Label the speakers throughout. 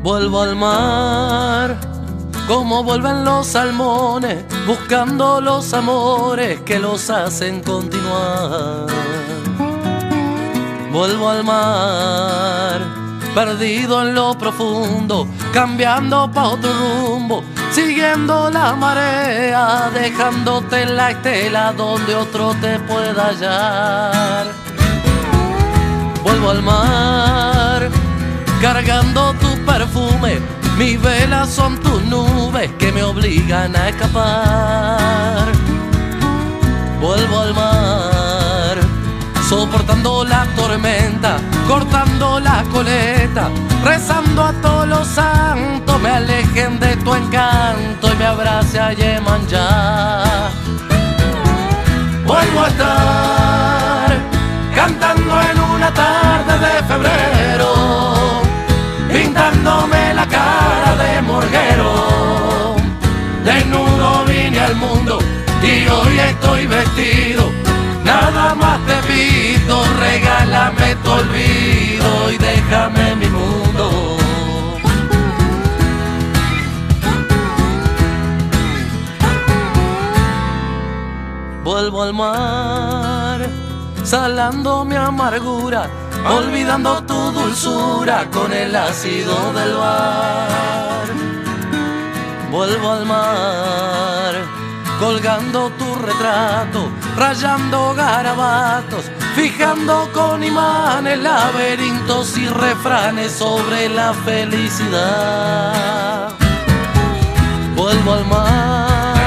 Speaker 1: Vuelvo al mar, como vuelven los salmones, buscando los amores que los hacen continuar. Vuelvo al mar, perdido en lo profundo, cambiando pa' otro rumbo, siguiendo la marea, dejándote en la estela donde otro te pueda hallar. Vuelvo al mar, cargando tu perfume, mis velas son tus nubes que me obligan a escapar. Vuelvo al mar, soportando la tormenta, cortando la coleta, rezando a todos los santos me alejen de tu encanto y me abrace a Yemanjá. Vuelvo a estar cantando en una tarde de febrero, pintándome la cara de morguero. Desnudo vine al mundo y hoy estoy vestido. Nada más te pido, regálame tu olvido y déjame mi mundo. Vuelvo al mar, salando mi amargura, olvidando tu dulzura con el ácido del mar. Vuelvo al mar, colgando tu retrato, rayando garabatos, fijando con imanes laberintos y refranes sobre la felicidad. Vuelvo al mar,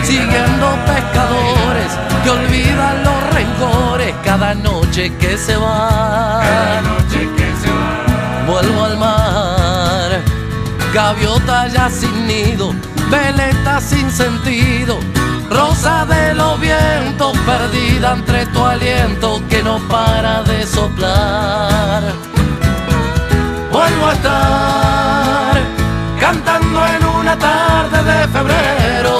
Speaker 1: siguiendo pescadores que olvidan los rencores cada noche que se va. Vuelvo al mar, gaviota ya sin nido, veleta sin sentido, rosa de los vientos, perdida entre tu aliento que no para de soplar. Vuelvo a estar cantando en una tarde de febrero,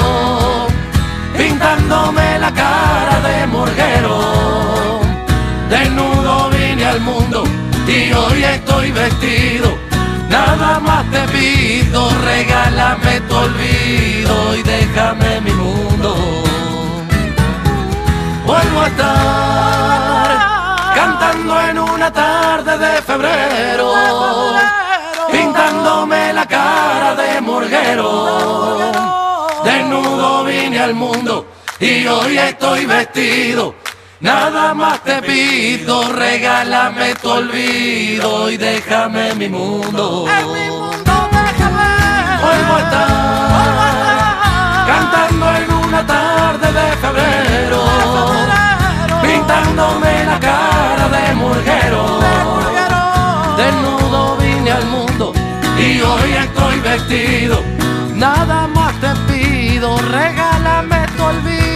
Speaker 1: pintándome la cara de morguero. Desnudo vine al mundo y hoy estoy vestido. Nada más te pido, regálame tu olvido y déjame mi mundo. Vuelvo a estar cantando en una tarde de febrero, pintándome la cara de morguero. Desnudo vine al mundo y hoy estoy vestido. Nada más te pido, regálame tu olvido y déjame mi mundo.
Speaker 2: En mi mundo déjame.
Speaker 1: Vuelvo a estar cantando en una tarde de febrero, pintándome la cara de morguero. Desnudo vine al mundo y hoy estoy vestido. Nada más te pido, regálame tu olvido.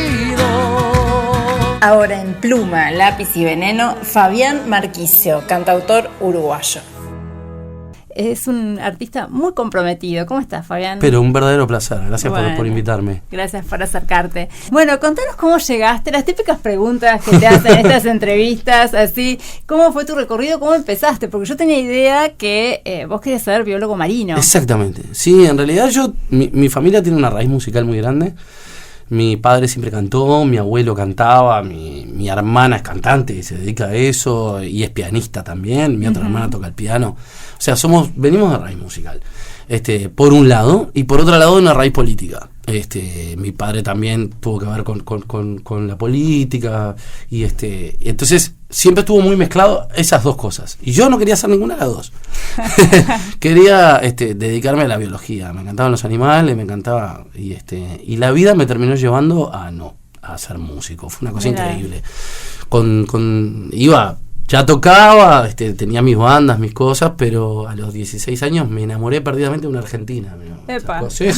Speaker 3: Ahora en pluma, lápiz y veneno, Fabián Marquisio, cantautor uruguayo. Es un artista muy comprometido. ¿Cómo estás, Fabián?
Speaker 1: Pero un verdadero placer. Gracias por invitarme.
Speaker 3: Gracias por acercarte. Bueno, contanos cómo llegaste, las típicas preguntas que te hacen en estas entrevistas, así, ¿cómo fue tu recorrido? ¿Cómo empezaste? Porque yo tenía idea que vos querías ser biólogo marino.
Speaker 1: Exactamente. Sí, en realidad mi familia tiene una raíz musical muy grande. Mi padre siempre cantó, mi abuelo cantaba, mi hermana es cantante y se dedica a eso, y es pianista también, mi otra hermana toca el piano. O sea, venimos de raíz musical, por un lado, y por otro lado una raíz política. Mi padre también tuvo que ver con la política, y entonces siempre estuvo muy mezclado esas dos cosas. Y yo no quería hacer ninguna de las dos. Quería dedicarme a la biología. Me encantaban los animales, me encantaba. Y la vida me terminó llevando a ser músico. Fue una cosa increíble. Ya tocaba, tenía mis bandas, mis cosas, pero a los 16 años me enamoré perdidamente de una argentina.
Speaker 3: Epa.
Speaker 1: Sí.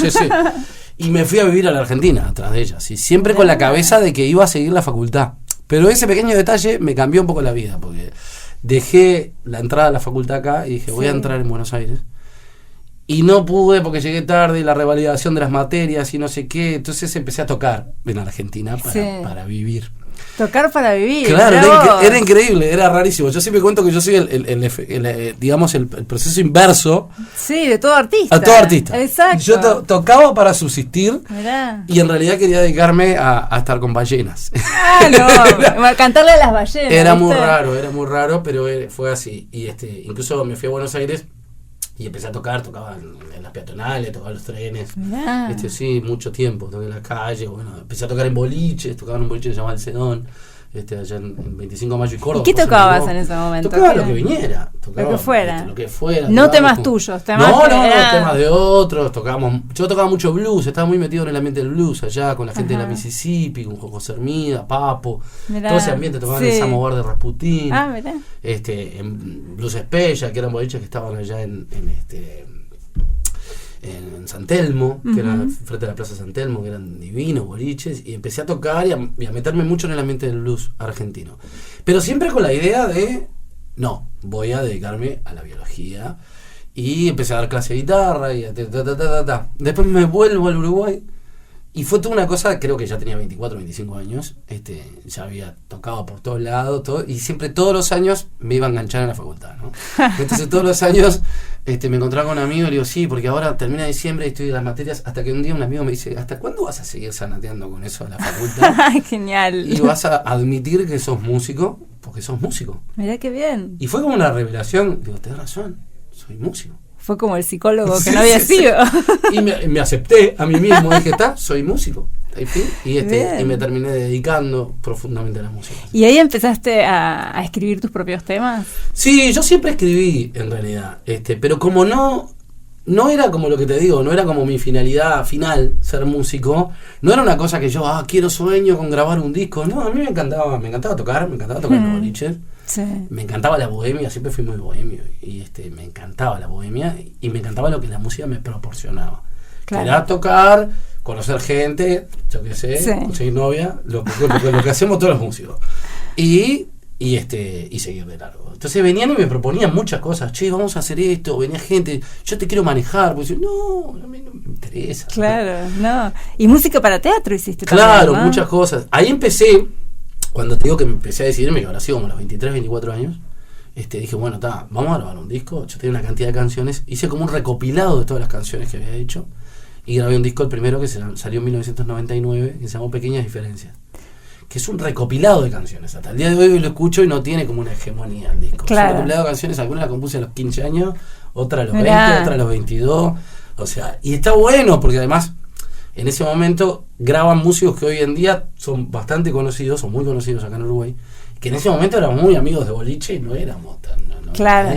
Speaker 1: Y me fui a vivir a la Argentina, atrás de ella. ¿Sí? Siempre con la cabeza de que iba a seguir la facultad. Pero ese pequeño detalle me cambió un poco la vida, porque dejé la entrada a la facultad acá y dije, voy a entrar en Buenos Aires. Y no pude porque llegué tarde y la revalidación de las materias y no sé qué. Entonces empecé a tocar en Argentina para vivir.
Speaker 3: Tocar para vivir.
Speaker 1: Claro, era increíble, era rarísimo. Yo siempre cuento que yo soy el proceso inverso.
Speaker 3: Sí, de todo artista.
Speaker 1: A todo artista.
Speaker 3: Exacto.
Speaker 1: Yo tocaba para subsistir.
Speaker 3: Mirá.
Speaker 1: Y en realidad quería dedicarme a estar con ballenas.
Speaker 3: No, cantarle a las ballenas.
Speaker 1: Era
Speaker 3: ¿viste?
Speaker 1: muy raro, pero fue así. Y incluso me fui a Buenos Aires y empecé a tocaba en las peatonales, tocaba en los trenes.
Speaker 3: Mirá.
Speaker 1: Sí, mucho tiempo, toqué en la calle, bueno, empecé a tocar en boliches, tocaba en un boliche que se llamaba El Sedón, allá en 25 de Mayo y Córdoba.
Speaker 3: ¿Y qué tocabas en ese momento?
Speaker 1: Tocaba lo que viniera,
Speaker 3: lo que fuera.
Speaker 1: Lo que fuera.
Speaker 3: No temas tuyos, temas
Speaker 1: no, temas de otros, yo tocaba mucho blues, estaba muy metido en el ambiente del blues allá, con la gente de la Mississippi, con José Hermida, Papo,
Speaker 3: mirá.
Speaker 1: todo ese ambiente, tocaban en el Samovar de Rasputín,
Speaker 3: mirá.
Speaker 1: En Blues Espella, que eran boliches que estaban allá en San Telmo, que era frente a la Plaza San Telmo, que eran divinos boliches, y empecé a tocar y a meterme mucho en el ambiente del blues argentino. Pero siempre con la idea de, no, voy a dedicarme a la biología, y empecé a dar clase de guitarra, y después me vuelvo al Uruguay, y fue toda una cosa, creo que ya tenía 24, 25 años, ya había tocado por todos lados, y siempre todos los años me iba a enganchar en la facultad, ¿no? Entonces todos los años me encontraba con un amigo y le digo, sí, porque ahora termina diciembre y estoy en las materias, hasta que un día un amigo me dice, ¿hasta cuándo vas a seguir sanateando con eso a la facultad?
Speaker 3: Genial.
Speaker 1: Y vas a admitir que sos músico, porque sos músico.
Speaker 3: Mirá qué bien.
Speaker 1: Y fue como una revelación, digo, tenés razón, soy músico.
Speaker 3: Fue como el psicólogo que no había sido.
Speaker 1: Y me acepté a mí mismo, dije, soy músico. Y me terminé dedicando profundamente a la música.
Speaker 3: ¿Y ahí empezaste a escribir tus propios temas?
Speaker 1: Sí, yo siempre escribí, en realidad. Pero como no era como lo que te digo, no era como mi finalidad final ser músico, no era una cosa que yo, sueño con grabar un disco. No, a mí me encantaba tocar en los boliches.
Speaker 3: Sí.
Speaker 1: Me encantaba la bohemia, siempre fui muy bohemio y me encantaba la bohemia y me encantaba lo que la música me proporcionaba. Claro. Era tocar, conocer gente, yo qué sé, conseguir novia, lo que hacemos todos los músicos. Y seguir de largo. Entonces venían y me proponían muchas cosas. Che, vamos a hacer esto. Venía gente, yo te quiero manejar. Pues yo, no, a mí no me interesa.
Speaker 3: Claro, no. Y música para teatro hiciste
Speaker 1: también. Claro,
Speaker 3: ¿no?
Speaker 1: Muchas cosas. Ahí empecé, cuando te digo que me empecé a decidirme, que ahora sí como a los 23, 24 años, dije, bueno, vamos a grabar un disco. Yo tenía una cantidad de canciones. Hice como un recopilado de todas las canciones que había hecho. Y grabé un disco, el primero que salió en 1999, que se llamó Pequeñas Diferencias. Que es un recopilado de canciones. Hasta el día de hoy lo escucho y no tiene como una hegemonía el disco.
Speaker 3: Claro.
Speaker 1: Es un recopilado de canciones, algunas las compuse a los 15 años, otras a los 20, otras a los 22. O sea, y está bueno porque además en ese momento graban músicos que hoy en día son bastante conocidos, son muy conocidos acá en Uruguay, que en ese momento éramos muy amigos de boliche y no éramos tan...
Speaker 3: Claro.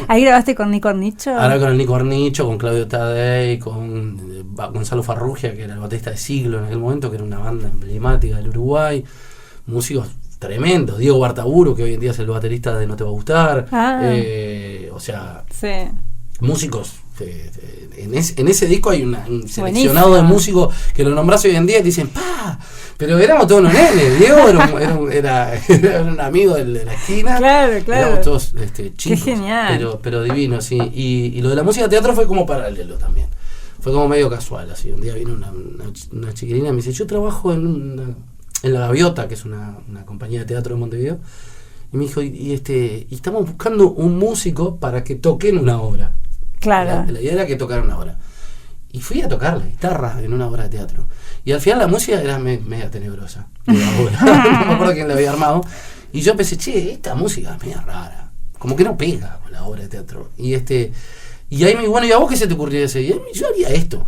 Speaker 3: ¿Ahí grabaste con Nico Ornicho?
Speaker 1: Ahora con el Nico Ornicho, con Claudio Tadei, con Gonzalo Farrugia, que era el baterista de Siglo en aquel momento, que era una banda emblemática del Uruguay. Músicos tremendos. Diego Bartaburo, que hoy en día es el baterista de No Te Va a Gustar. O sea, músicos. En ese disco hay un seleccionado de músicos que lo nombras hoy en día y te dicen, ¡pa! Pero éramos todos unos nenes. Diego era un amigo de la esquina.
Speaker 3: Claro.
Speaker 1: Éramos todos chicos.
Speaker 3: Qué genial.
Speaker 1: Pero divino, sí. Y lo de la música de teatro fue como paralelo también. Fue como medio casual, así. Un día vino una chiquilina y me dice, yo trabajo en La Gaviota, que es una compañía de teatro de Montevideo. Y me dijo, y estamos buscando un músico para que toque en una obra.
Speaker 3: Claro.
Speaker 1: La idea era que tocara una obra. Y fui a tocar la guitarra en una obra de teatro. Y al final la música era media tenebrosa. No me acuerdo quién la había armado. Y yo pensé, esta música es media rara. Como que no pega con la obra de teatro. Y ahí me dijo, bueno, ¿y a vos qué se te ocurrió ese? Y yo haría esto.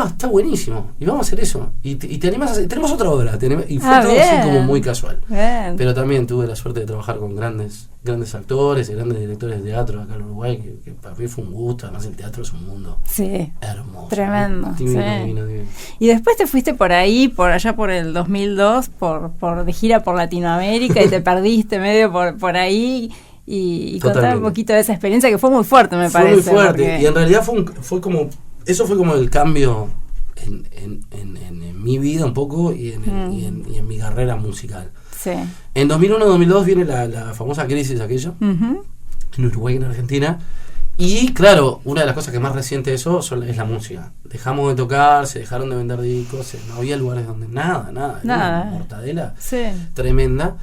Speaker 1: Está buenísimo. Y vamos a hacer eso. Y te animás a hacer. Tenemos otra obra. Y fue todo así como muy casual.
Speaker 3: Bien.
Speaker 1: Pero también tuve la suerte de trabajar con grandes actores y grandes directores de teatro acá en Uruguay, que para mí fue un gusto. Además el teatro es un mundo hermoso.
Speaker 3: Tremendo.
Speaker 1: Divino.
Speaker 3: Y después te fuiste por ahí, por allá por el 2002, por de gira por Latinoamérica y te perdiste medio por ahí. Y contar un poquito de esa experiencia que fue muy fuerte, me parece.
Speaker 1: Fue muy fuerte. Porque... Y en realidad fue como... Eso fue como el cambio en mi vida un poco y en mi carrera musical.
Speaker 3: Sí.
Speaker 1: En 2001-2002 viene la famosa crisis aquella, en Uruguay y en Argentina, Y claro, una de las cosas que más reciente de eso es la música. Dejamos de tocar, se dejaron de vender discos, no había lugares donde nada. Era una mortadela tremenda.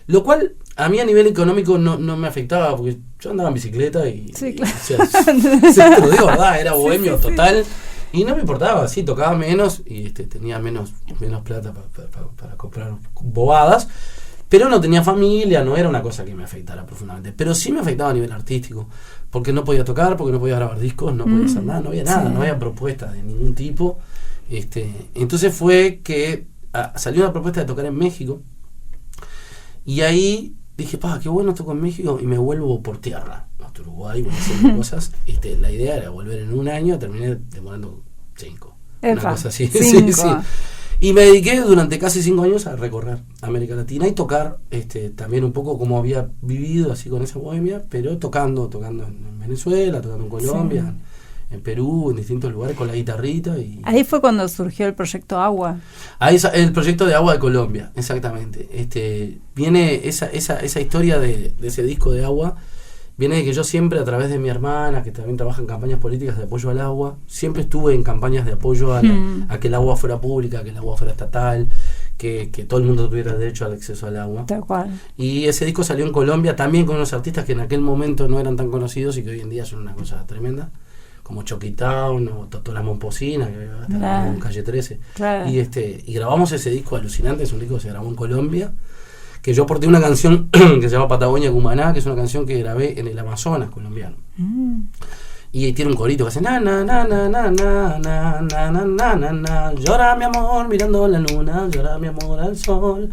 Speaker 1: Lo cual a mí a nivel económico no me afectaba, porque yo andaba en bicicleta y...
Speaker 3: Sí, claro.
Speaker 1: Te lo digo, ¿verdad? Era bohemio total. Y no me importaba, sí, tocaba menos y tenía menos plata para comprar bobadas. Pero no tenía familia, no era una cosa que me afectara profundamente. Pero sí me afectaba a nivel artístico. Porque no podía tocar, porque no podía grabar discos, no podía hacer nada, no había nada, no había propuestas de ningún tipo. Entonces fue que salió una propuesta de tocar en México. Y ahí dije, qué bueno toco en México, y me vuelvo por tierra hasta Uruguay, voy haciendo cosas. La idea era volver en un año, terminé demorando 5. Una cosa así.
Speaker 3: 5.
Speaker 1: Sí. Y me dediqué durante casi 5 años a recorrer América Latina y tocar también un poco como había vivido, así con esa bohemia, pero tocando en Venezuela, tocando en Colombia, en Perú, en distintos lugares con la guitarrita.
Speaker 3: Ahí fue cuando surgió el proyecto Agua.
Speaker 1: Ahí el proyecto de Agua de Colombia, exactamente. Viene esa historia de ese disco de Agua. Viene de que yo siempre, a través de mi hermana, que también trabaja en campañas políticas de apoyo al agua, siempre estuve en campañas de apoyo a que el agua fuera pública, que el agua fuera estatal, que todo el mundo tuviera derecho al acceso al agua.
Speaker 3: Tal cual.
Speaker 1: Y ese disco salió en Colombia también con unos artistas que en aquel momento no eran tan conocidos y que hoy en día son una cosa tremenda, como Chucky Town o Totó la Momposina, que hasta en Calle 13.
Speaker 3: Claro.
Speaker 1: Y grabamos ese disco alucinante, es un disco que se grabó en Colombia, que yo aporté una canción que se llama Patagonia Cumaná, que es una canción que grabé en el Amazonas colombiano. Y tiene un corito que hace na na na na na na na na na na na na, llora mi amor mirando la luna, llora mi amor al sol.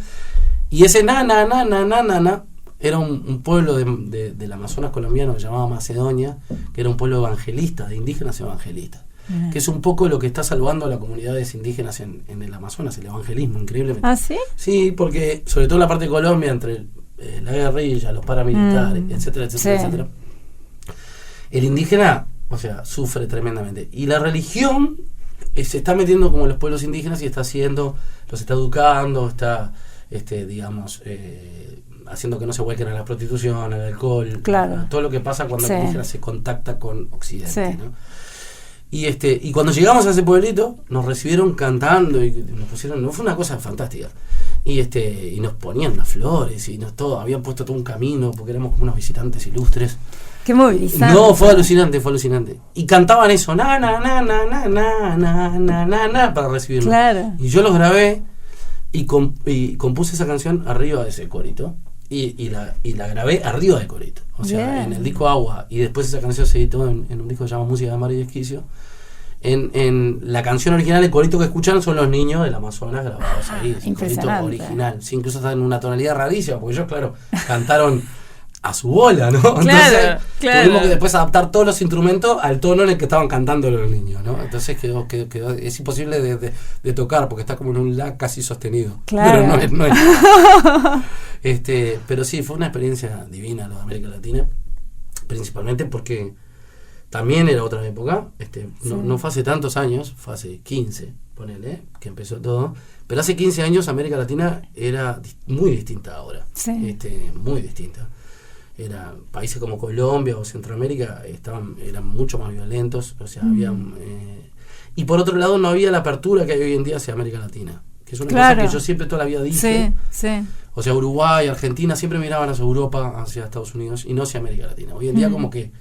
Speaker 1: Y ese na na na na na na na era un pueblo del Amazonas colombiano que se llamaba Macedonia, que era un pueblo evangelista, de indígenas evangelistas. Que es un poco lo que está salvando a las comunidades indígenas en el Amazonas, el evangelismo, increíblemente.
Speaker 3: ¿Ah, sí?
Speaker 1: Sí, porque sobre todo en la parte de Colombia, entre la guerrilla, los paramilitares, etcétera, el indígena, sufre tremendamente. Y la religión se está metiendo como en los pueblos indígenas y los está educando, está, haciendo que no se vuelquen a la prostitución, al alcohol, a todo lo que pasa cuando el indígena se contacta con Occidente, ¿no? Y cuando llegamos a ese pueblito nos recibieron cantando y nos pusieron, no fue una cosa fantástica, y nos ponían las flores y habían puesto todo un camino porque éramos como unos visitantes ilustres.
Speaker 3: Qué movilizante.
Speaker 1: No, fue alucinante. Y cantaban eso, na na na na na na na na na na, para recibirnos.
Speaker 3: Claro.
Speaker 1: Y yo los grabé y compuse esa canción arriba de ese corito. Y la grabé arriba del corito, en el disco Agua, y después esa canción se editó en un disco que se llama Música de Mar y Esquicio. En la canción original, el corito que escuchan son los niños del Amazonas grabados ahí, es el corito original, sí, incluso está en una tonalidad rarísima, porque ellos, claro, cantaron a su bola, ¿no? Entonces tuvimos que después adaptar todos los instrumentos al tono en el que estaban cantando los niños, ¿no? Entonces quedó es imposible de tocar porque está como en un la casi sostenido.
Speaker 3: Claro.
Speaker 1: Pero no es. Pero sí, fue una experiencia divina lo de América Latina, principalmente porque también era otra época, no fue hace tantos años, fue hace 15, ponele, que empezó todo, pero hace 15 años América Latina era muy distinta ahora, muy distinta. Países como Colombia o Centroamérica eran mucho más violentos, había y por otro lado no había la apertura que hay hoy en día hacia América Latina, que es una cosa que yo siempre toda la vida dije. Uruguay, Argentina siempre miraban hacia Europa, hacia Estados Unidos y no hacia América Latina. Hoy en día como que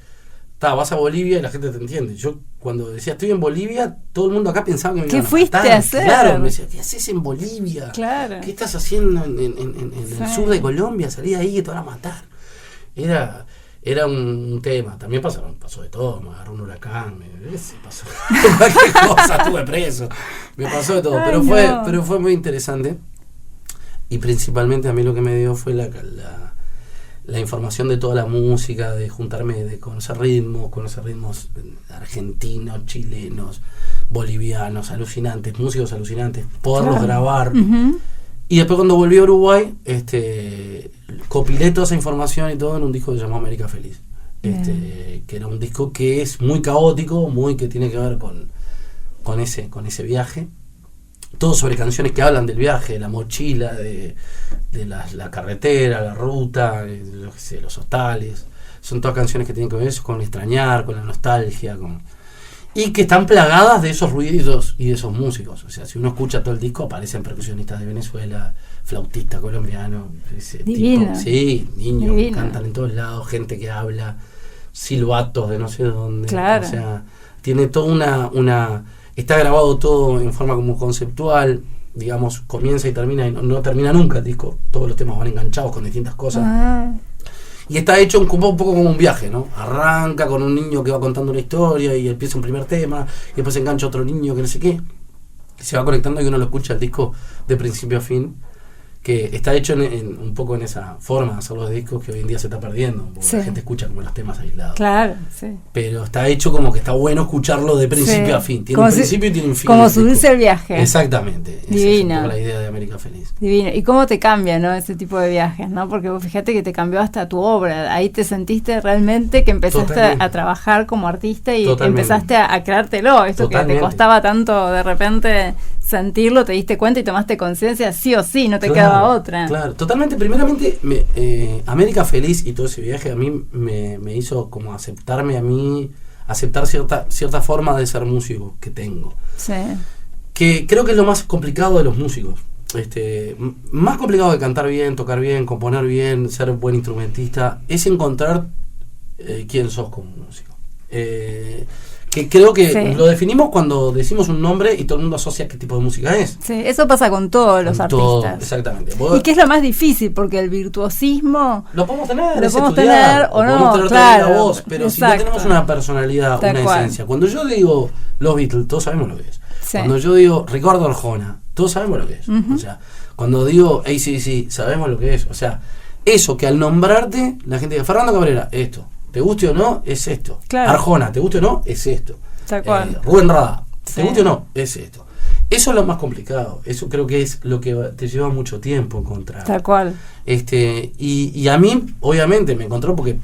Speaker 1: vas a Bolivia y la gente te entiende. Yo cuando decía estoy en Bolivia, todo el mundo acá pensaba que me iban a matar.
Speaker 3: ¿Qué fuiste a hacer?
Speaker 1: Claro, me decía, ¿qué haces en Bolivia?
Speaker 3: Claro.
Speaker 1: ¿Qué estás haciendo en el sur de Colombia? Salí de ahí que te van a matar. Era un tema. También pasó de todo. Me agarró un huracán, pasó cualquier cosa, estuve preso, me pasó de todo. Pero fue muy interesante. Y principalmente a mí lo que me dio fue la información de toda la música, de juntarme, de conocer ritmos argentinos, chilenos, bolivianos, alucinantes, músicos alucinantes, poderlos grabar. Y después cuando volví a Uruguay, copilé toda esa información y todo en un disco que se llamó América Feliz. Que era un disco que es muy caótico, que tiene que ver con ese viaje. Todo sobre canciones que hablan del viaje, de la mochila, de la carretera, la ruta, los hostales.
Speaker 4: son todas canciones que tienen que ver eso, con extrañar, con la nostalgia, y que están plagadas de esos ruidos y de esos músicos. O sea, si uno escucha todo el disco, aparecen percusionistas de Venezuela, flautistas colombianos,
Speaker 3: Divino.
Speaker 4: Sí, niños que
Speaker 3: Divino.
Speaker 4: cantan en todos lados, gente que habla, silbatos de no sé dónde.
Speaker 3: Claro.
Speaker 4: O sea, tiene toda una está grabado todo en forma como conceptual, digamos, comienza y termina, y no termina nunca el disco. Todos los temas van enganchados con distintas cosas.
Speaker 3: Ah,
Speaker 4: Y está hecho un poco como un viaje, ¿no? Arranca con un niño que va contando una historia y empieza un primer tema, y después engancha otro niño que no sé qué. Y se va conectando y uno lo escucha el disco de principio a fin, que está hecho un poco en esa forma de hacer los discos que hoy en día se está perdiendo, porque
Speaker 3: Sí.
Speaker 4: la gente escucha como los temas aislados.
Speaker 3: claro, sí.
Speaker 4: Pero está hecho como que está bueno escucharlo de principio
Speaker 3: Sí.
Speaker 4: a fin. Tiene
Speaker 3: Como
Speaker 4: un
Speaker 3: si-
Speaker 4: principio y tiene un fin.
Speaker 3: Como
Speaker 4: el disco.
Speaker 3: subirse al viaje.
Speaker 4: Exactamente. Esa es
Speaker 3: Divino.
Speaker 4: un poco la idea de América Feliz.
Speaker 3: Divino. ¿Y cómo te cambia, no, ese tipo de viajes, no? Porque vos fíjate que te cambió hasta tu obra. Ahí te sentiste realmente que empezaste
Speaker 4: Totalmente.
Speaker 3: a trabajar como artista y
Speaker 4: Totalmente.
Speaker 3: empezaste a creértelo. Esto que te
Speaker 4: Totalmente.
Speaker 3: costaba tanto de repente sentirlo, te diste cuenta y tomaste conciencia, sí o sí, no te
Speaker 4: Claro,
Speaker 3: quedaba otra.
Speaker 4: Claro, totalmente. Primeramente, América Feliz y todo ese viaje a mí me hizo como aceptarme a mí, aceptar cierta forma de ser músico que tengo.
Speaker 3: Sí.
Speaker 4: Que creo que es lo más complicado de los músicos. Más complicado de cantar bien, tocar bien, componer bien, ser buen instrumentista, es encontrar quién sos como músico. Que creo que
Speaker 3: Sí.
Speaker 4: lo definimos cuando decimos un nombre y todo el mundo asocia qué tipo de música es.
Speaker 3: Sí, eso pasa con todos los
Speaker 4: Con todo,
Speaker 3: artistas.
Speaker 4: exactamente.
Speaker 3: Y que es lo más difícil, porque el virtuosismo...
Speaker 4: Lo podemos tener,
Speaker 3: Lo
Speaker 4: es
Speaker 3: podemos
Speaker 4: estudiar,
Speaker 3: tener o no,
Speaker 4: podemos tener
Speaker 3: claro,
Speaker 4: también la voz, pero si no
Speaker 3: exacto.
Speaker 4: tenemos una personalidad,
Speaker 3: Tal
Speaker 4: una
Speaker 3: cual.
Speaker 4: esencia. Cuando yo digo los Beatles, todos sabemos lo que es.
Speaker 3: Sí.
Speaker 4: Cuando yo digo Ricardo Arjona, todos sabemos lo que es.
Speaker 3: Ujú.
Speaker 4: O sea, cuando digo AC/DC, sabemos lo que es. O sea, eso que al nombrarte, la gente dice, Fernando Cabrera, esto. ¿Te guste o no? Es esto.
Speaker 3: Claro.
Speaker 4: Arjona, ¿te guste o no? Es esto.
Speaker 3: Tal cual.
Speaker 4: Rubén Rada, ¿te
Speaker 3: Sí.
Speaker 4: guste o no? Es esto. Eso es lo más complicado. Eso creo que es lo que te lleva mucho tiempo encontrar.
Speaker 3: Tal cual.
Speaker 4: Y a mí, obviamente, me encontró porque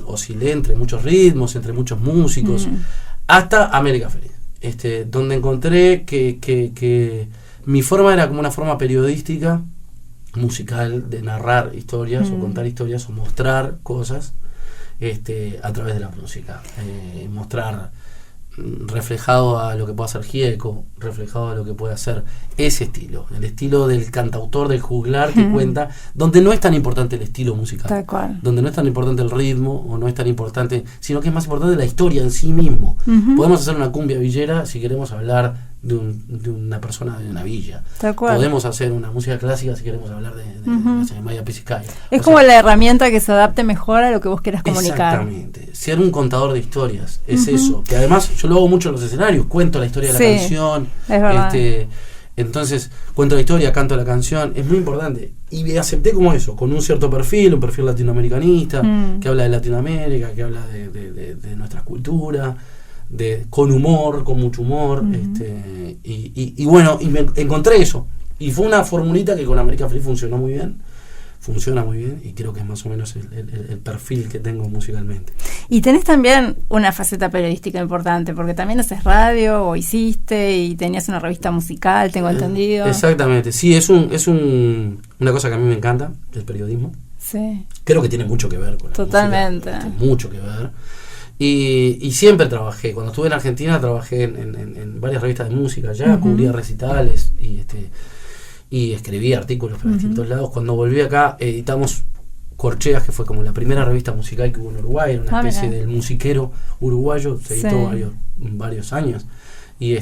Speaker 4: oscilé entre muchos ritmos, entre muchos músicos, hasta América Feliz. Donde encontré que mi forma era como una forma periodística, musical, de narrar historias, o contar historias, o mostrar cosas a través de la música. Mostrar reflejado a lo que puede hacer Gieco, reflejado a lo que puede hacer ese estilo, el estilo del cantautor, del juglar que cuenta, donde no es tan importante el estilo musical,
Speaker 3: Tal cual.
Speaker 4: donde no es tan importante el ritmo, o no es tan importante, sino que es más importante la historia en sí mismo.
Speaker 3: Ujú.
Speaker 4: Podemos hacer una cumbia villera si queremos hablar de una persona de una villa.
Speaker 3: Tal cual.
Speaker 4: Podemos hacer una música clásica si queremos hablar de no sé, Maya Pisicaya.
Speaker 3: Es
Speaker 4: O
Speaker 3: como
Speaker 4: sea,
Speaker 3: la herramienta que se adapte mejor a lo que vos quieras comunicar.
Speaker 4: exactamente. Ser un contador de historias es eso. Que además yo lo hago mucho en los escenarios. Cuento la historia de
Speaker 3: Sí,
Speaker 4: la canción.
Speaker 3: es verdad.
Speaker 4: Entonces, cuento la historia, canto la canción. Es muy importante. Y me acepté como eso, con un cierto perfil, un perfil latinoamericanista, que habla de Latinoamérica, que habla de nuestra cultura, con humor, con mucho humor. Y bueno, y me encontré eso. Y fue una formulita que con América Feliz funcionó muy bien. Funciona muy bien y creo que es más o menos el perfil que tengo musicalmente.
Speaker 3: Y tenés también una faceta periodística importante, porque también haces radio, o hiciste, y tenías una revista musical, tengo entendido.
Speaker 4: Exactamente, sí, es una cosa que a mí me encanta, el periodismo.
Speaker 3: Sí.
Speaker 4: Creo que tiene mucho que ver con la
Speaker 3: Totalmente.
Speaker 4: música, mucho que ver. Y siempre trabajé, cuando estuve en Argentina trabajé en varias revistas de música, ya cubría recitales y escribía artículos para distintos lados. Cuando volví acá editamos Corcheas, que fue como la primera revista musical que hubo en Uruguay, era una especie del musiquero uruguayo, se editó varios años. Y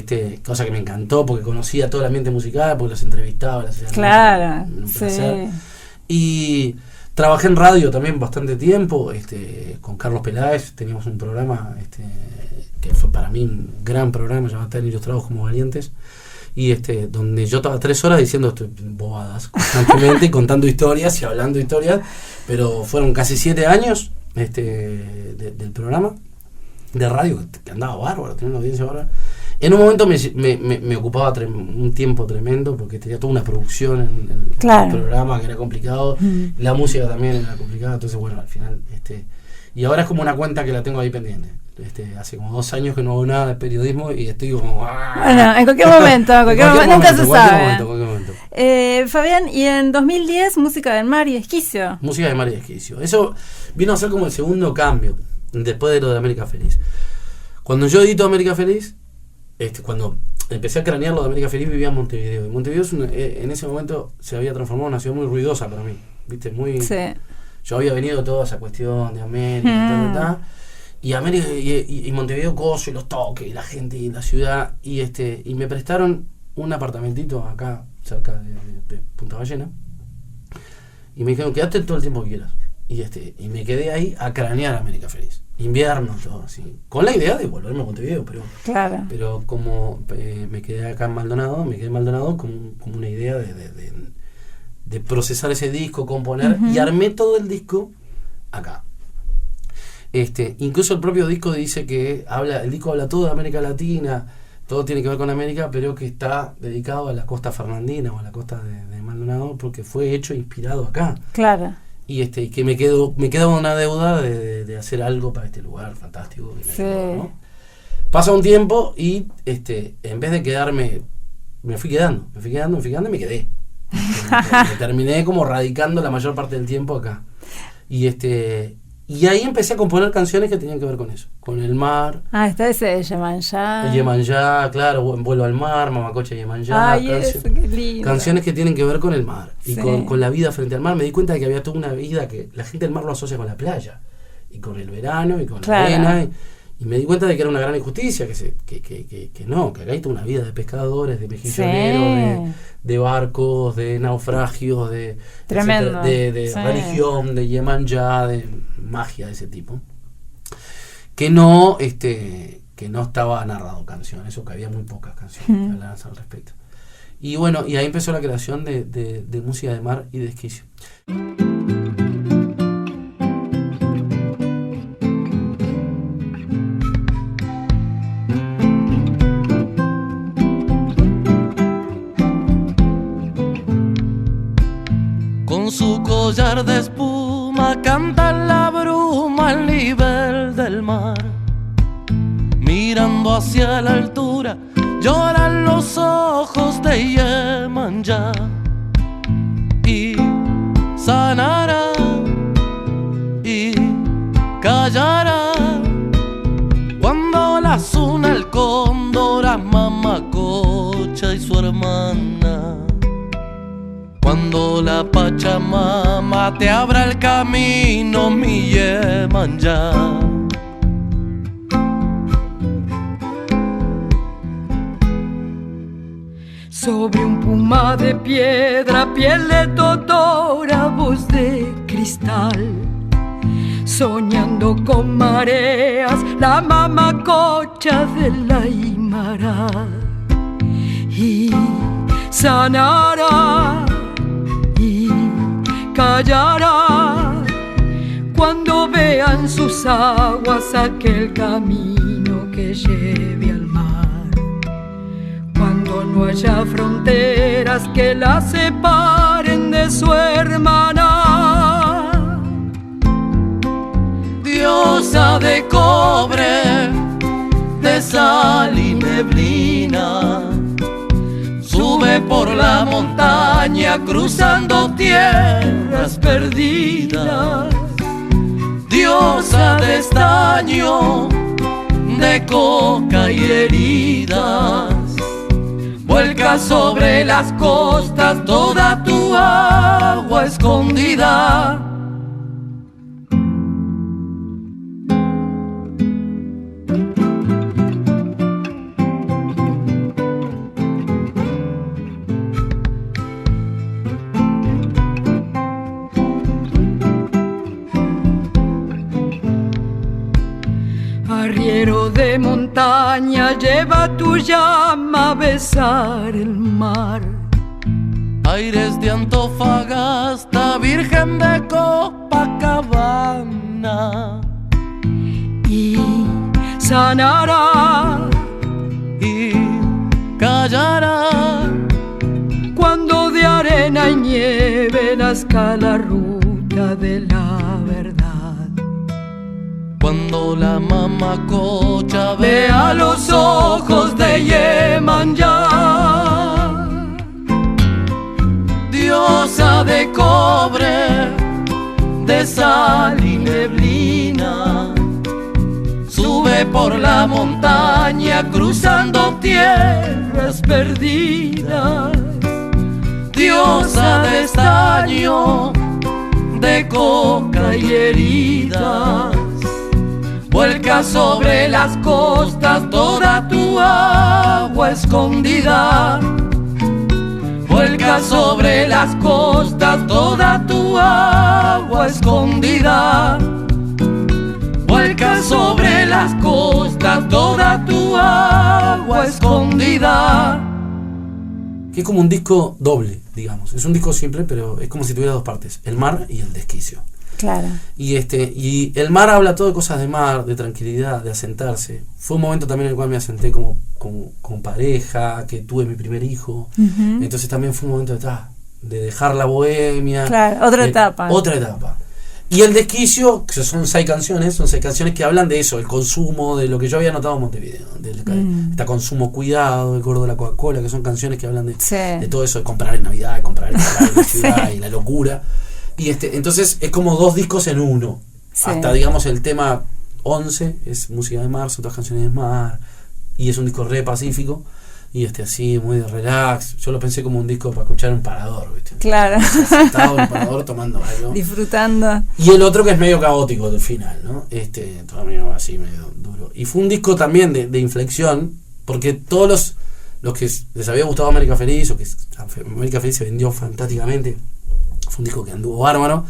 Speaker 4: cosa que me encantó porque conocía todo el ambiente musical, porque los entrevistaba, las hacía
Speaker 3: Claro,
Speaker 4: un placer.
Speaker 3: sí.
Speaker 4: Y trabajé en radio también bastante tiempo, con Carlos Peláez, teníamos un programa que fue para mí un gran programa, llamado Tan Ilustrados como Valientes, y donde yo estaba 3 horas diciendo bobadas constantemente y contando historias y hablando historias, pero fueron casi 7 años del programa de radio, que andaba bárbaro, tenía una audiencia bárbara. En un momento me ocupaba un tiempo tremendo porque tenía toda una producción en el programa que era complicado, la música también era complicada, entonces bueno, al final y ahora es como una cuenta que la tengo ahí pendiente. Hace como 2 años que no hago nada de periodismo y estoy como
Speaker 3: bueno, en cualquier momento, nunca se sabe.
Speaker 4: Cualquier momento.
Speaker 3: Fabián, y en 2010, Música del Mar y Esquicio.
Speaker 4: Música del Mar y Esquicio. Eso vino a ser como el segundo cambio, después de lo de América Feliz. Cuando yo edito América Feliz, cuando empecé a cranear lo de América Feliz, vivía en Montevideo. Y Montevideo en ese momento se había transformado en una ciudad muy ruidosa para mí. ¿Viste? Muy...
Speaker 3: Sí.
Speaker 4: Yo había venido toda esa cuestión de América, y América y Montevideo, coso, y los toques, y la gente, y la ciudad, y me prestaron un apartamentito acá, cerca de Punta Ballena, y me dijeron, quédate todo el tiempo que quieras. Y me quedé ahí a cranear América Feliz. Invierno, todo así. Con la idea de volverme a Montevideo, pero como me quedé acá en Maldonado, me quedé en Maldonado con una idea de procesar ese disco, componer, y armé todo el disco acá. Incluso el propio disco dice que el disco habla todo de América Latina, todo tiene que ver con América, pero que está dedicado a la costa fernandina o a la costa de Maldonado, porque fue hecho inspirado acá.
Speaker 3: Claro.
Speaker 4: Y que me queda una deuda de hacer algo para este lugar fantástico.
Speaker 3: Sí.
Speaker 4: ¿No? Pasa un tiempo y en vez de quedarme, me fui quedando y me quedé. Me terminé como radicando la mayor parte del tiempo acá. Y ahí empecé a componer canciones que tenían que ver con eso, con el mar.
Speaker 3: Está ese de Yemanjá.
Speaker 4: Yemanjá, claro, Vuelvo al mar, Mamacocha Yemanjá.
Speaker 3: Ay, eso, qué lindo.
Speaker 4: Canciones que tienen que ver con el mar y
Speaker 3: Sí.
Speaker 4: con la vida frente al mar. Me di cuenta de que había toda una vida que la gente del mar lo asocia con la playa y con el verano y con la arena. Y me di cuenta de que era una gran injusticia, que no, que acá hay toda una vida de pescadores, de mejilloneros, de barcos, de naufragios,
Speaker 3: Tremendo.
Speaker 4: de religión, de Yemanjá, de magia de ese tipo, que no estaba narrado canciones, o que había muy pocas canciones que hablaban al respecto. Y bueno, y ahí empezó la creación de Música de Mar y de Esquicio.
Speaker 1: Con su collar de espuma canta la bruma al nivel del mar. Mirando hacia la altura lloran los ojos de Yemanjá. Y sanará y callará cuando las una el cóndor a Mamacocha y su hermana. Cuando la Pachamama te abra el camino, mi Yemanjá.
Speaker 2: Sobre un puma de piedra, piel de totora, voz de cristal, soñando con mareas, la Mamacocha de la Aymara. Y sanará y callará cuando vean sus aguas aquel camino que lleve al mar. Cuando no haya fronteras que la separen de su hermana.
Speaker 1: Diosa de cobre, de sal y neblina, sube por la montaña cruzando tierras perdidas. Diosa de estaño, de coca y heridas, vuelca sobre las costas toda tu agua escondida.
Speaker 2: Arriero de montaña, lleva tu llama a besar el mar.
Speaker 1: Aires de Antofagasta, Virgen de Copacabana.
Speaker 2: Y sanará
Speaker 1: y callará
Speaker 2: cuando de arena y nieve nazca la ruta de la verdad.
Speaker 1: Cuando la Mamacocha
Speaker 2: vea los ojos de Yemanjá.
Speaker 1: Andé por la montaña cruzando tierras perdidas, diosa de estaño, de coca y heridas. Vuelca sobre las costas toda tu agua escondida. Vuelca sobre las costas toda tu agua escondida. Vuelca sobre las costas toda tu agua escondida.
Speaker 4: Que es como un disco doble, digamos. Es un disco simple, pero es como si tuviera dos partes: el mar y el desquicio.
Speaker 3: Claro.
Speaker 4: Y el mar habla todo de cosas de mar, de tranquilidad, de asentarse. Fue un momento también en el cual me asenté como pareja, que tuve mi primer hijo. Uh-huh. Entonces también fue un momento de dejar la bohemia.
Speaker 3: Claro, otra etapa.
Speaker 4: Otra etapa. Y el desquicio, que son 6 canciones que hablan de eso, el consumo, de lo que yo había notado en Montevideo, este consumo cuidado, el gordo de la Coca-Cola, que son canciones que hablan de todo eso, de comprar en Navidad, de comprar en la ciudad y la locura. Y entonces es como 2 discos en uno. Sí. Hasta digamos el tema 11 es música de mar, son todas canciones de mar, y es un disco re pacífico. Y así, muy de relax. Yo lo pensé como un disco para escuchar un parador, ¿viste?
Speaker 3: Claro.
Speaker 4: Sentado en un parador tomando algo.
Speaker 3: Disfrutando.
Speaker 4: Y el otro que es medio caótico del final, ¿no? Todavía así medio duro. Y fue un disco también de inflexión, porque todos los que les había gustado América Feliz, o que América Feliz se vendió fantásticamente, fue un disco que anduvo bárbaro,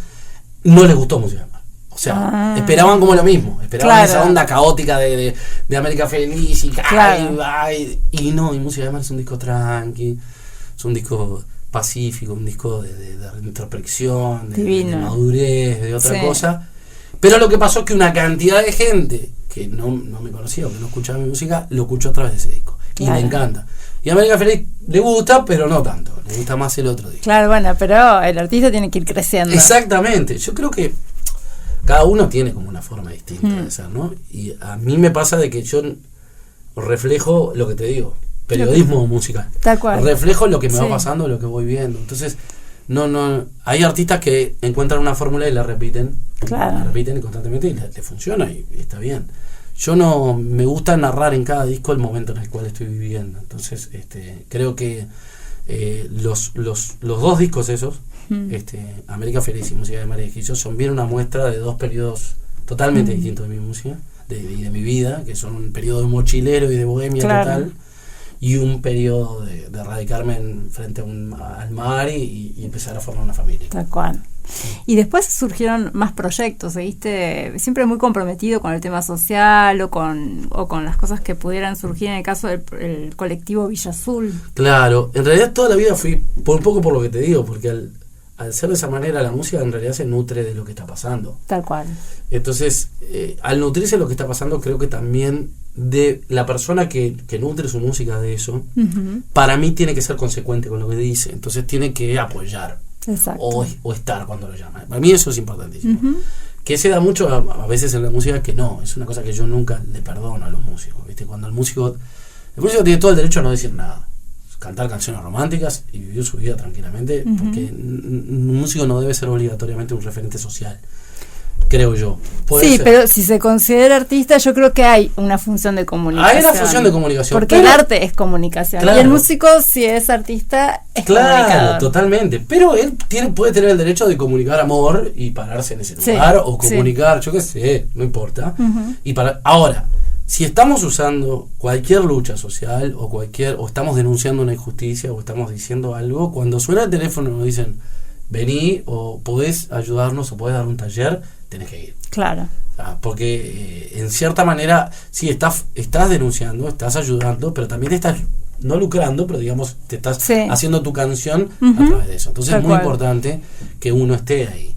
Speaker 4: no les gustó Música de Mar. O sea, esperaban como lo mismo, esperaban esa onda caótica de América Feliz y no, y Música de Mar es un disco tranqui, es un disco pacífico, un disco de introspección, de madurez, de otra cosa. Pero lo que pasó es que una cantidad de gente que no me conocía o que no escuchaba mi música, lo escuchó a través de ese disco. Y me encanta. Y a América Feliz le gusta, pero no tanto. Le gusta más el otro disco.
Speaker 3: Claro, bueno, pero el artista tiene que ir creciendo.
Speaker 4: Exactamente. Yo creo que cada uno tiene como una forma distinta de ser, ¿no? Y a mí me pasa de que yo reflejo lo que te digo, periodismo musical.
Speaker 3: Tal cual.
Speaker 4: Reflejo lo que me va pasando, lo que voy viendo. Entonces, no hay artistas que encuentran una fórmula y la repiten.
Speaker 3: Claro.
Speaker 4: La repiten constantemente y le funciona y está bien. Yo no me gusta narrar en cada disco el momento en el cual estoy viviendo. Entonces, creo que los 2 discos esos, América Feliz y Música de Mar y Desquicio, son bien una muestra de 2 periodos totalmente distintos de mi música, de mi vida, que son un periodo de mochilero y de bohemia total, y un periodo de radicarme frente al mar y empezar a formar una familia.
Speaker 3: Tal cual. Y después surgieron más proyectos, seguiste siempre muy comprometido con el tema social o con las cosas que pudieran surgir en el caso del colectivo Villa Azul.
Speaker 4: Claro, en realidad toda la vida fui un poco por lo que te digo, porque al ser de esa manera la música en realidad se nutre de lo que está pasando.
Speaker 3: Tal cual.
Speaker 4: Entonces, al nutrirse de lo que está pasando, creo que también de la persona que nutre su música de eso, para mí tiene que ser consecuente con lo que dice, entonces tiene que apoyar.
Speaker 3: Exacto.
Speaker 4: O estar cuando lo llaman. Para mí eso es importantísimo. Que se da mucho a veces en la música, que no, es una cosa que yo nunca le perdono a los músicos, ¿viste? Cuando el músico tiene todo el derecho a no decir nada, cantar canciones románticas y vivir su vida tranquilamente, porque un músico no debe ser obligatoriamente un referente social, creo yo.
Speaker 3: Sí, ser. Pero si se considera artista, yo creo que hay una función de comunicación.
Speaker 4: Hay una función de comunicación.
Speaker 3: Porque el arte es comunicación. Claro. Y el músico, si es artista, es comunicador.
Speaker 4: Claro, totalmente. Pero él puede tener el derecho de comunicar amor y pararse en ese lugar, o comunicar, yo qué sé, no importa. Ahora, si estamos usando cualquier lucha social o estamos denunciando una injusticia o estamos diciendo algo, cuando suena el teléfono nos dicen, vení o podés ayudarnos o podés dar un taller, tenés que ir.
Speaker 3: Claro.
Speaker 4: Porque en cierta manera sí estás denunciando, estás ayudando, pero también estás no lucrando, pero digamos te estás haciendo tu canción a través de eso. Entonces es muy importante que uno esté ahí.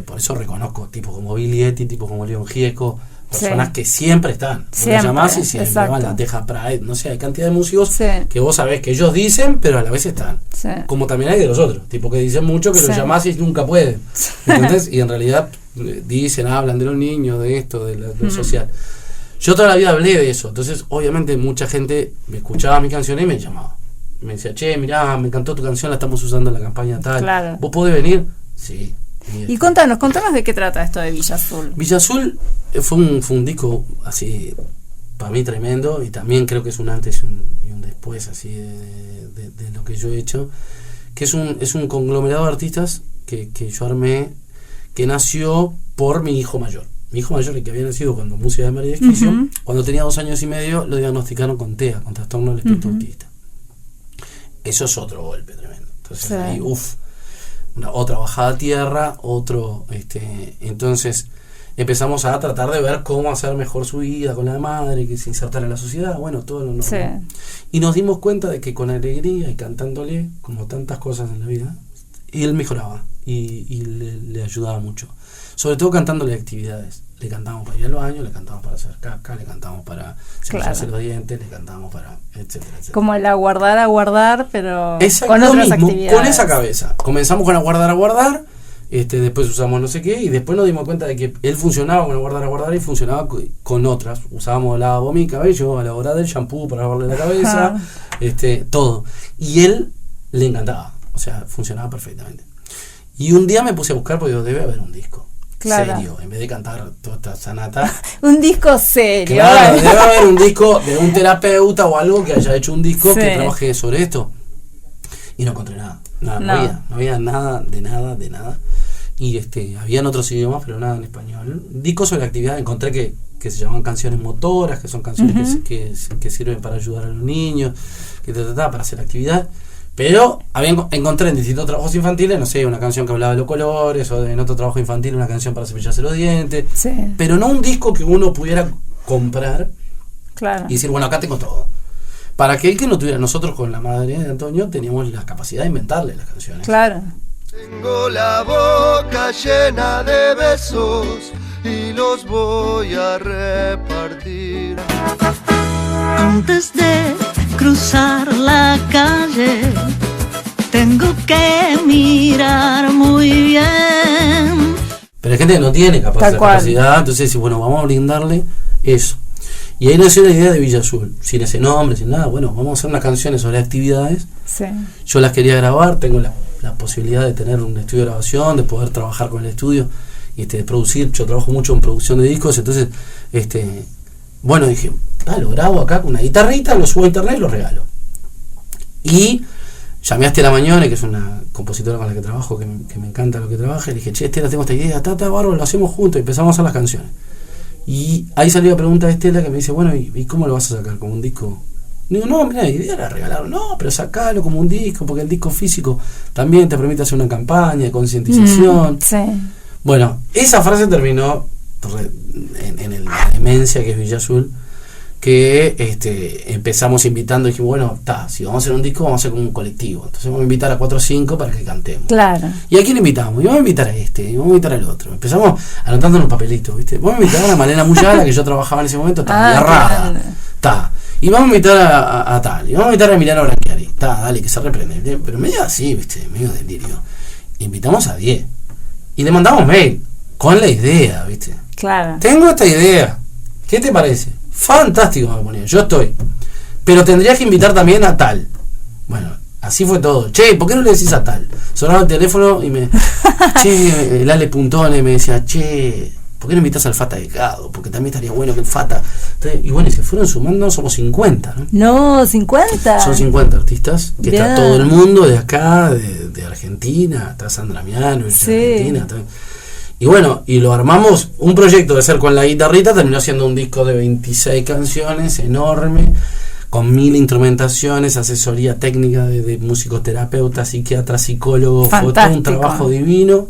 Speaker 4: Por eso reconozco tipos como Billy Etti, tipos como León Gieco, personas que siempre están. Lo llamás y siempre van la Teja Pride, no sé, hay cantidad de músicos que vos sabés que ellos dicen, pero a la vez están. Como también hay de los otros, tipo que dicen mucho, que los llamás y nunca pueden. ¿Entendés? Y en realidad dicen, hablan de los niños, de esto, de lo social. Yo toda la vida hablé de eso, entonces obviamente mucha gente me escuchaba mi canción y me llamaba. Me decía, che, mirá, me encantó tu canción, la estamos usando en la campaña tal.
Speaker 3: Claro.
Speaker 4: ¿Vos podés venir? Sí.
Speaker 3: Y contanos de qué trata esto de Villa Azul.
Speaker 4: Villa Azul fue un disco así para mí tremendo, y también creo que es un antes y un después así de lo que yo he hecho, que es un conglomerado de artistas que yo armé, que nació por mi hijo mayor. Mi hijo mayor, el que había nacido cuando música de María Desquicio, cuando tenía 2 años y medio, lo diagnosticaron con TEA, con trastorno del espectro autista. Eso es otro golpe tremendo. Entonces ahí, otra bajada a tierra, entonces empezamos a tratar de ver cómo hacer mejor su vida con la madre, que se insertara en la sociedad, bueno, todo lo normal.
Speaker 3: Sí.
Speaker 4: Y nos dimos cuenta de que con alegría y cantándole, como tantas cosas en la vida, él mejoraba y le ayudaba mucho. Sobre todo cantándole actividades. Le cantamos para ir al baño, le cantamos para hacer caca, le cantamos para cepillarse los dientes, le cantamos para etcétera, etcétera.
Speaker 3: Como el aguardar, pero
Speaker 4: exacto,
Speaker 3: con otras
Speaker 4: mismo,
Speaker 3: actividades.
Speaker 4: con esa cabeza. Comenzamos con aguardar, después usamos no sé qué, y después nos dimos cuenta de que él funcionaba con aguardar y funcionaba con otras. Usábamos la bomba y cabello a la hora del shampoo para lavarle la cabeza, todo. Y él le encantaba, o sea, funcionaba perfectamente. Y un día me puse a buscar, porque debe haber un disco. Claro. Serio, en vez de cantar toda esta sanata.
Speaker 3: Un disco serio.
Speaker 4: Claro, debe haber un disco de un terapeuta o algo que haya hecho un disco que trabaje sobre esto. Y no encontré nada. No había nada de nada. Y habían otros idiomas, pero nada en español. Discos sobre actividad encontré que se llaman canciones motoras, que son canciones que sirven para ayudar a los niños, para hacer actividad. Pero encontré en distintos trabajos infantiles, no sé, una canción que hablaba de los colores, o en otro trabajo infantil una canción para cepillarse los dientes, pero no un disco que uno pudiera comprar y decir, bueno, acá tengo todo. Para aquel que no tuviera, nosotros con la madre de Antonio teníamos la capacidad de inventarle las canciones.
Speaker 3: Claro.
Speaker 5: Tengo la boca llena de besos y los voy a repartir.
Speaker 6: Antes de cruzar la calle, tengo que mirar muy bien.
Speaker 4: Pero hay gente que no tiene capacidad, entonces bueno, vamos a brindarle eso. Y ahí nació la idea de Villa Azul, sin ese nombre, sin nada. Bueno, vamos a hacer unas canciones sobre actividades.
Speaker 3: Sí.
Speaker 4: Yo las quería grabar, tengo la posibilidad de tener un estudio de grabación, de poder trabajar con el estudio y de producir. Yo trabajo mucho en producción de discos, entonces bueno, dije, lo grabo acá con una guitarrita, lo subo a internet y lo regalo. Y llamé a Estela Mañone, que es una compositora con la que trabajo, que me encanta lo que trabaja, y le dije, che, Estela, tengo esta idea, bárbaro, lo hacemos juntos, y empezamos a hacer las canciones. Y ahí salió la pregunta de Estela, que me dice, bueno, ¿y cómo lo vas a sacar? ¿Como un disco? Digo, no, mira, la idea era regalarlo. No, pero sacalo como un disco, porque el disco físico también te permite hacer una campaña de concientización. Bueno, esa frase terminó en la demencia que es Villa Azul, que empezamos invitando y dijimos, bueno, si vamos a hacer un disco, vamos a hacer como un colectivo. Entonces vamos a invitar a 4 o 5 para que cantemos. Claro. ¿Y a quién invitamos? Y vamos a invitar a y vamos a invitar al otro. Empezamos anotando en un papelito, ¿viste? Vamos a invitar a Malena Muyala, que yo trabajaba en ese momento, y vamos a invitar a tal, y vamos a invitar a Emiliano Branchiari, dale, que se reprende. Pero medio así, ¿viste? Medio delirio. Invitamos a 10 y le mandamos mail con la idea, ¿viste? Claro. Tengo esta idea, ¿qué te parece? Fantástico, me ponía, yo estoy, pero tendrías que invitar también a tal. Bueno, así fue todo. Che, ¿por qué no le decís a tal? Sonaba el teléfono y el Ale Puntone me decía, che, ¿por qué no invitas al Fata Delgado? Porque también estaría bueno que el Fata. Y bueno, y se fueron sumando, somos 50, ¿no?
Speaker 3: No, 50.
Speaker 4: Son 50 artistas, que está todo el mundo de acá, de Argentina, está Sandra Miano, de Argentina. Y bueno, y lo armamos, un proyecto de ser con la guitarrita, terminó siendo un disco de 26 canciones, enorme, con 1000 instrumentaciones, asesoría técnica de musicoterapeuta, psiquiatra, psicólogo. Fantástico. Fue todo un trabajo divino.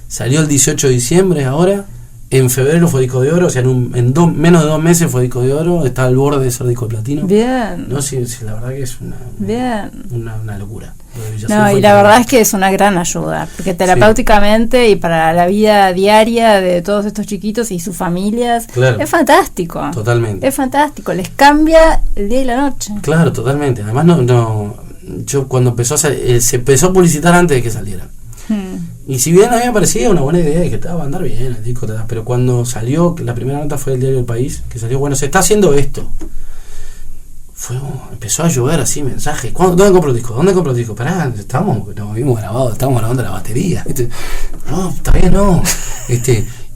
Speaker 4: Salió el 18 de diciembre ahora. En febrero fue disco de oro, o sea, en menos de 2 meses fue disco de oro, está al borde de ser disco de platino. Bien. No, sí, la verdad que es una locura.
Speaker 3: No, y la verdad es que es una gran ayuda, porque terapéuticamente y para la vida diaria de todos estos chiquitos y sus familias, es fantástico. Totalmente. Es fantástico, les cambia el día y la noche.
Speaker 4: Claro, totalmente. Además, yo cuando se empezó a publicitar antes de que saliera. Y si bien a mí me parecía una buena idea y que estaba a andar bien el disco, pero cuando salió, la primera nota fue del diario El País, que salió, bueno, se está haciendo esto. Empezó a llover así mensajes. ¿Dónde compro el disco? ¿Dónde compro el disco? Pará, nos habíamos grabado, estábamos grabando la batería. No, todavía no.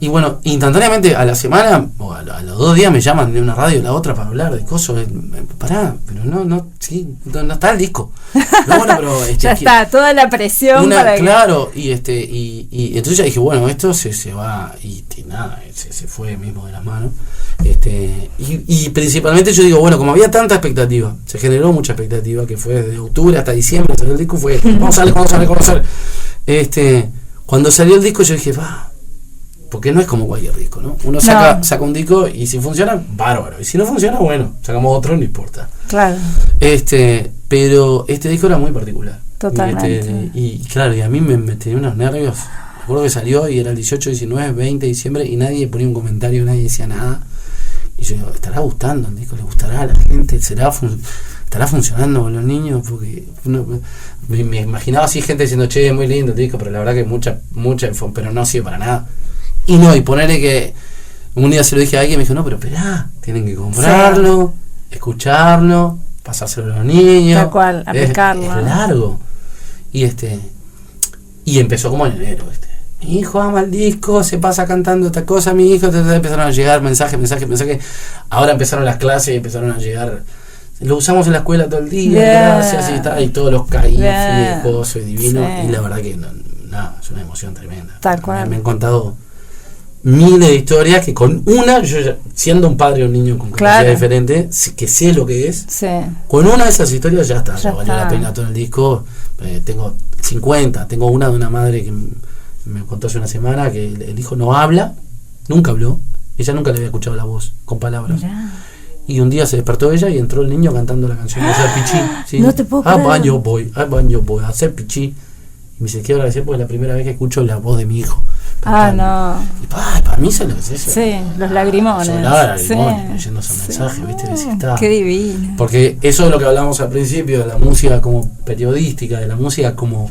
Speaker 4: Y bueno, instantáneamente a la semana o a los 2 días me llaman de una radio a la otra para hablar de cosas. Pará, pero no está el disco. No, bueno, pero
Speaker 3: ya está, toda la presión para
Speaker 4: claro, y entonces ya dije, bueno, esto se va, y nada, se fue mismo de las manos. Y principalmente yo digo, bueno, como había tanta expectativa, se generó mucha expectativa, que fue desde octubre hasta diciembre, salió el disco, fue, vamos a sale. Cuando salió el disco yo dije, porque no es como cualquier disco, ¿no? Uno saca un disco y si funciona, bárbaro. Y si no funciona, bueno, sacamos otro, no importa.
Speaker 3: Claro.
Speaker 4: Pero este disco era muy particular.
Speaker 3: Totalmente.
Speaker 4: Y claro, y a mí me tenía unos nervios. Me acuerdo que salió y era el 18, 19, 20 de diciembre y nadie ponía un comentario, nadie decía nada. Y yo digo, ¿estará gustando el disco? ¿Le gustará a la gente? ¿Estará funcionando con los niños? Porque me imaginaba así gente diciendo, che, muy lindo el disco, pero la verdad que mucha, pero no sirve para nada. Y ponerle que un día se lo dije a alguien y me dijo, no, pero esperá, tienen que comprarlo, escucharlo, pasárselo a los niños.
Speaker 3: Tal cual, aplicarlo.
Speaker 4: Es largo. Y empezó como en enero. Mi hijo ama el disco, se pasa cantando esta cosa, mi hijo, empezaron a llegar mensajes. Ahora empezaron las clases y empezaron a llegar. Lo usamos en la escuela todo el día, gracias, y todos los caídos, y divino. Sí. Y la verdad que es una emoción tremenda.
Speaker 3: Tal cual.
Speaker 4: Me han contado miles de historias que con una, yo siendo un padre o un niño con capacidad diferente, que sé lo que es, con una de esas historias ya está, valió la pena todo el disco. Tengo 50, tengo una de una madre que me contó hace una semana que el hijo no habla, nunca habló, ella nunca le había escuchado la voz con palabras. Mirá. Y un día se despertó ella y entró el niño cantando la canción de hacer pichí. ¿Sí?
Speaker 3: No te puedo creer.
Speaker 4: A baño voy, a hacer pichí. Y me dice, quiero agradecer porque es la primera vez que escucho la voz de mi hijo.
Speaker 3: No.
Speaker 4: Y para mí eso es lo que es eso.
Speaker 3: Sí, los lagrimones.
Speaker 4: Leyendo ese mensaje, ¿viste?
Speaker 3: Qué divino.
Speaker 4: Porque eso es lo que hablamos al principio, de la música como periodística, de la música como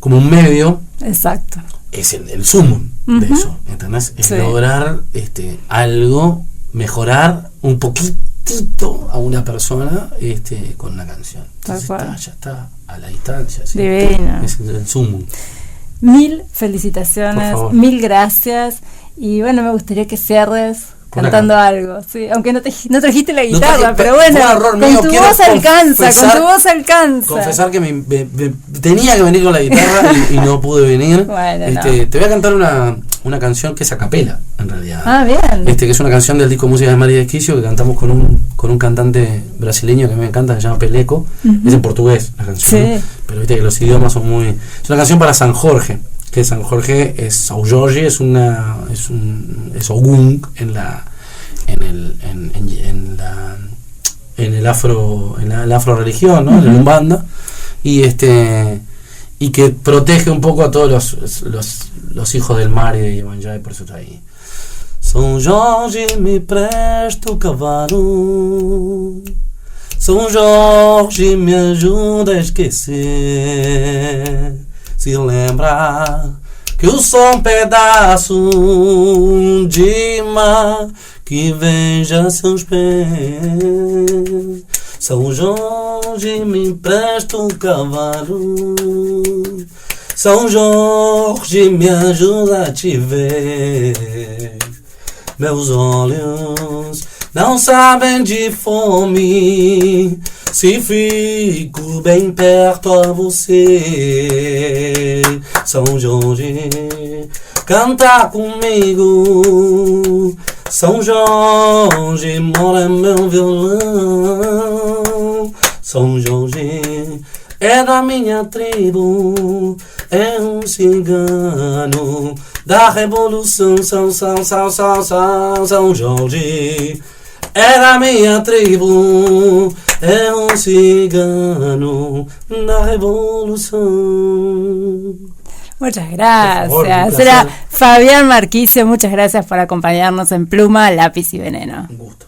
Speaker 4: un medio.
Speaker 3: Exacto.
Speaker 4: Es el sumum de eso, ¿entendés? Es lograr algo, mejorar un poquitito a una persona con una canción. Entonces ya está a la distancia. ¿Sí?
Speaker 3: Divino.
Speaker 4: Es el sumum.
Speaker 3: 1000 felicitaciones, 1000 gracias. Y bueno, me gustaría que cierres cantando algo, sí, aunque no trajiste la guitarra, pero bueno, con tu voz alcanza.
Speaker 4: Confesar que me tenía que venir con la guitarra y no pude venir.
Speaker 3: Bueno,
Speaker 4: te voy a cantar una canción que es a capela, en realidad.
Speaker 3: Bien.
Speaker 4: Que es una canción del disco Música de María Esquicio que cantamos con un cantante brasileño que a mí me encanta, que se llama Peleco. Es en portugués la canción, ¿no? Pero viste que los idiomas son muy... Es una canción para San Jorge, que San Jorge es São Jorge, es Ogún en la afro religión, ¿no? En la Umbanda, y que protege un poco a todos los hijos del mar y de Iemanjá, y por eso está ahí. São Jorge, me presta o cavalo, São Jorge, me ajuda a esquecer. Se lembra que eu sou pedaço de mar que veja seus pés. São Jorge, me empresta um cavalo, São Jorge, me ajuda a te ver. Meus olhos não sabem de fome se fico bem perto a você. São Jorge, canta comigo. São Jorge, mora meu violão. São Jorge é da minha tribo, é cigano da revolução. São Jorge é da minha tribo, é cigano da revolución.
Speaker 3: Muchas gracias. Era Fabián Marquisio, muchas gracias por acompañarnos en Pluma, Lápiz y Veneno.
Speaker 4: Un gusto.